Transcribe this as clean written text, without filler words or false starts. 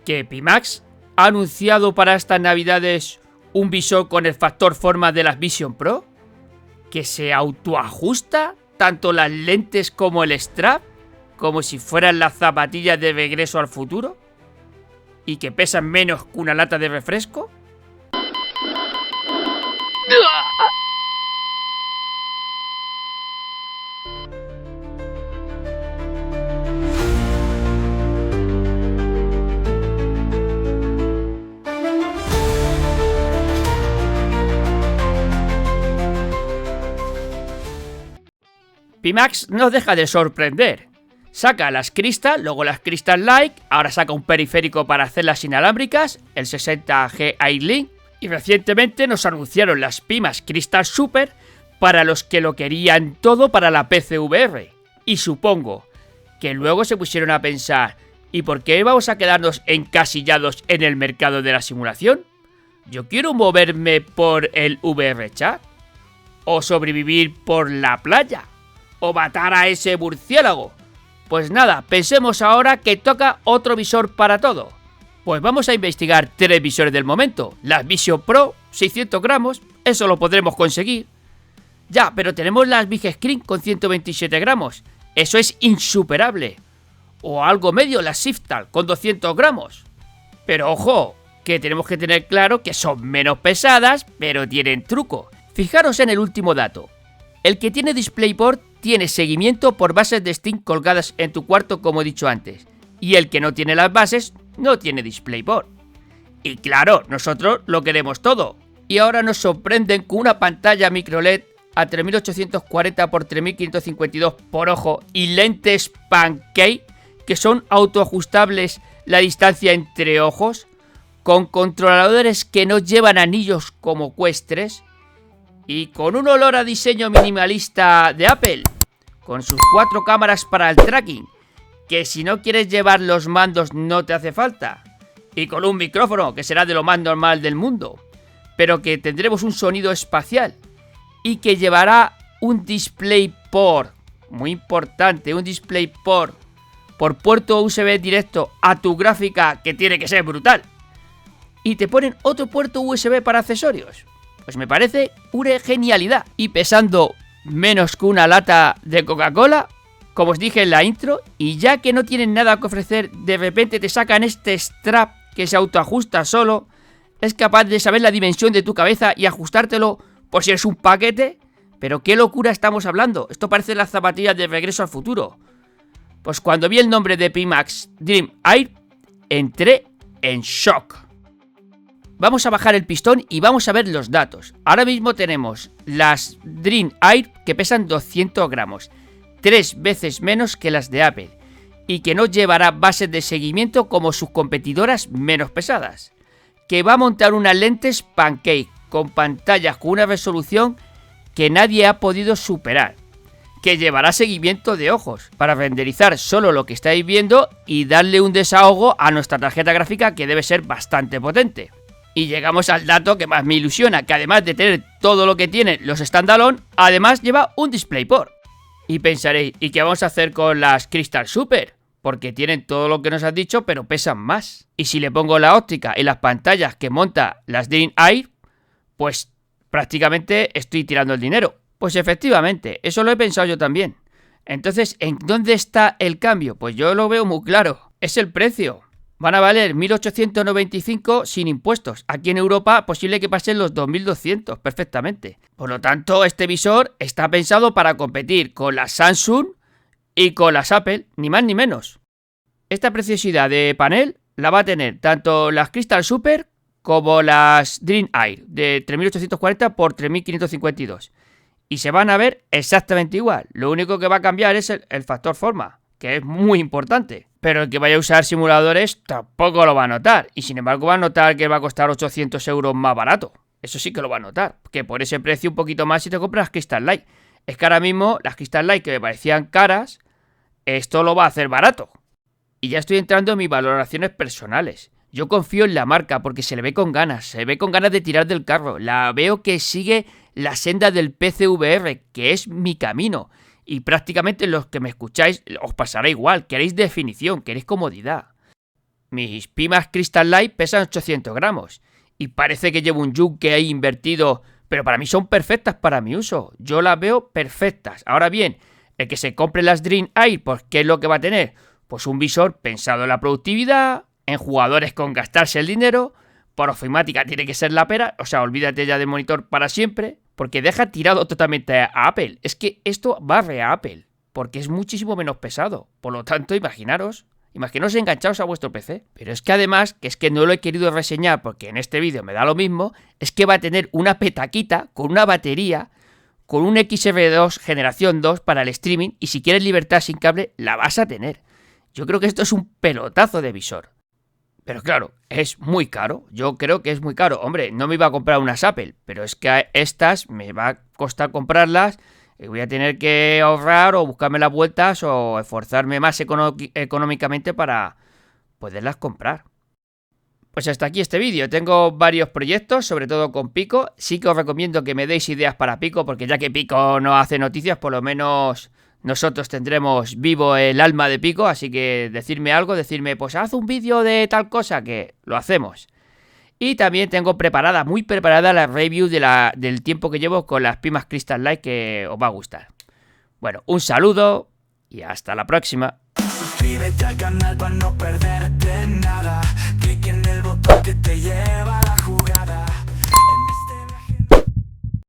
que Pimax ha anunciado para estas navidades un visor con el factor forma de las Vision Pro, que se autoajusta tanto las lentes como el strap, como si fueran las zapatillas de Regreso al Futuro, y que pesan menos que una lata de refresco. Pimax no deja de sorprender. Saca las Crystal, luego las Crystal Lite, ahora saca un periférico para hacerlas inalámbricas, el 60G Airlink, y recientemente nos anunciaron las Pimax Crystal Super para los que lo querían todo para la PCVR. Y supongo que luego se pusieron a pensar, ¿y por qué vamos a quedarnos encasillados en el mercado de la simulación? Yo quiero moverme por el VRChat, o sobrevivir por la playa, o matar a ese murciélago. Pues nada, pensemos ahora que toca otro visor para todo. Pues vamos a investigar 3 visores del momento. Las Vision Pro, 600 gramos, eso lo podremos conseguir. Ya, pero tenemos las Big Screen con 127 gramos. Eso es insuperable. O algo medio, las Siftal con 200 gramos. Pero ojo, que tenemos que tener claro que son menos pesadas, pero tienen truco. Fijaros en el último dato. El que tiene DisplayPort tiene seguimiento por bases de Steam colgadas en tu cuarto, como he dicho antes. Y el que no tiene las bases, no tiene DisplayPort. Y claro, nosotros lo queremos todo. Y ahora nos sorprenden con una pantalla micro LED a 3840 x 3552 por ojo y lentes Pancake, que son autoajustables la distancia entre ojos, con controladores que no llevan anillos como Quest 3, y con un olor a diseño minimalista de Apple, con sus 4 cámaras para el tracking, que si no quieres llevar los mandos no te hace falta, y con un micrófono que será de lo más normal del mundo, pero que tendremos un sonido espacial, y que llevará un DisplayPort, muy importante, un DisplayPort por puerto USB directo a tu gráfica, que tiene que ser brutal, y te ponen otro puerto USB para accesorios. Pues me parece una genialidad. Y pesando menos que una lata de Coca-Cola, como os dije en la intro, y ya que no tienen nada que ofrecer, de repente te sacan este strap que se autoajusta solo, es capaz de saber la dimensión de tu cabeza y ajustártelo por si eres un paquete. Pero qué locura estamos hablando, esto parece las zapatillas de Regreso al Futuro. Pues cuando vi el nombre de Pimax Dream Air, entré en shock. Vamos a bajar el pistón y vamos a ver los datos. Ahora mismo tenemos las Dream Air que pesan 200 gramos, 3 veces menos que las de Apple, y que no llevará bases de seguimiento como sus competidoras menos pesadas, que va a montar unas lentes Pancake con pantallas con una resolución que nadie ha podido superar, que llevará seguimiento de ojos para renderizar solo lo que estáis viendo y darle un desahogo a nuestra tarjeta gráfica, que debe ser bastante potente. Y llegamos al dato que más me ilusiona, que además de tener todo lo que tienen los standalone, además lleva un DisplayPort. Y pensaréis, ¿y qué vamos a hacer con las Crystal Super? Porque tienen todo lo que nos has dicho, pero pesan más. Y si le pongo la óptica y las pantallas que monta las Dream Air, pues prácticamente estoy tirando el dinero. Pues efectivamente, eso lo he pensado yo también. Entonces, ¿en dónde está el cambio? Pues yo lo veo muy claro. Es el precio. Van a valer 1.895 sin impuestos. Aquí en Europa posible que pasen los 2.200 perfectamente. Por lo tanto, este visor está pensado para competir con las Samsung y con las Apple, ni más ni menos. Esta preciosidad de panel la va a tener tanto las Crystal Super como las Dream Air de 3.840 x 3.552. Y se van a ver exactamente igual. Lo único que va a cambiar es el factor forma, que es muy importante. Pero el que vaya a usar simuladores tampoco lo va a notar. Y sin embargo va a notar que va a costar 800 euros más barato. Eso sí que lo va a notar. Que por ese precio un poquito más si te compras las Crystal Lite. Es que ahora mismo las Crystal Lite que me parecían caras, esto lo va a hacer barato. Y ya estoy entrando en mis valoraciones personales. Yo confío en la marca porque se le ve con ganas. Se ve con ganas de tirar del carro. La veo que sigue la senda del PCVR, que es mi camino. Y prácticamente los que me escucháis os pasará igual. Queréis definición, queréis comodidad. mis Pimax Crystal Light pesan 800 gramos. Y parece que llevo un yunque ahí invertido, pero para mí son perfectas para mi uso. Yo las veo perfectas. Ahora bien, el que se compre las Dream Air, pues ¿qué es lo que va a tener? Pues un visor pensado en la productividad, en jugadores con gastarse el dinero. Por ofimática tiene que ser la pera, o sea, olvídate ya del monitor para siempre, porque deja tirado totalmente a Apple. Es que esto barre a Apple, porque es muchísimo menos pesado. Por lo tanto, imaginaros enganchados a vuestro PC. Pero es que además, que es que no lo he querido reseñar porque en este vídeo me da lo mismo, es que va a tener una petaquita con una batería, con un XR2 generación 2 para el streaming, y si quieres libertad sin cable, la vas a tener. Yo creo que esto es un pelotazo de visor. Pero claro, es muy caro. Yo creo que es muy caro. Hombre, no me iba a comprar unas Apple, pero es que a estas me va a costar comprarlas. Y voy a tener que ahorrar o buscarme las vueltas o esforzarme más económicamente para poderlas comprar. Pues hasta aquí este vídeo. Tengo varios proyectos, sobre todo con Pico. Sí que os recomiendo que me deis ideas para Pico, porque ya que Pico no hace noticias, por lo menos nosotros tendremos vivo el alma de Pico, así que decirme algo, decirme, pues haz un vídeo de tal cosa, que lo hacemos. Y también tengo muy preparada la review del tiempo que llevo con las Pimax Crystal Light, que os va a gustar. Bueno, un saludo y hasta la próxima. Suscríbete al canal para no perderte nada. Clic en el botón que te lleva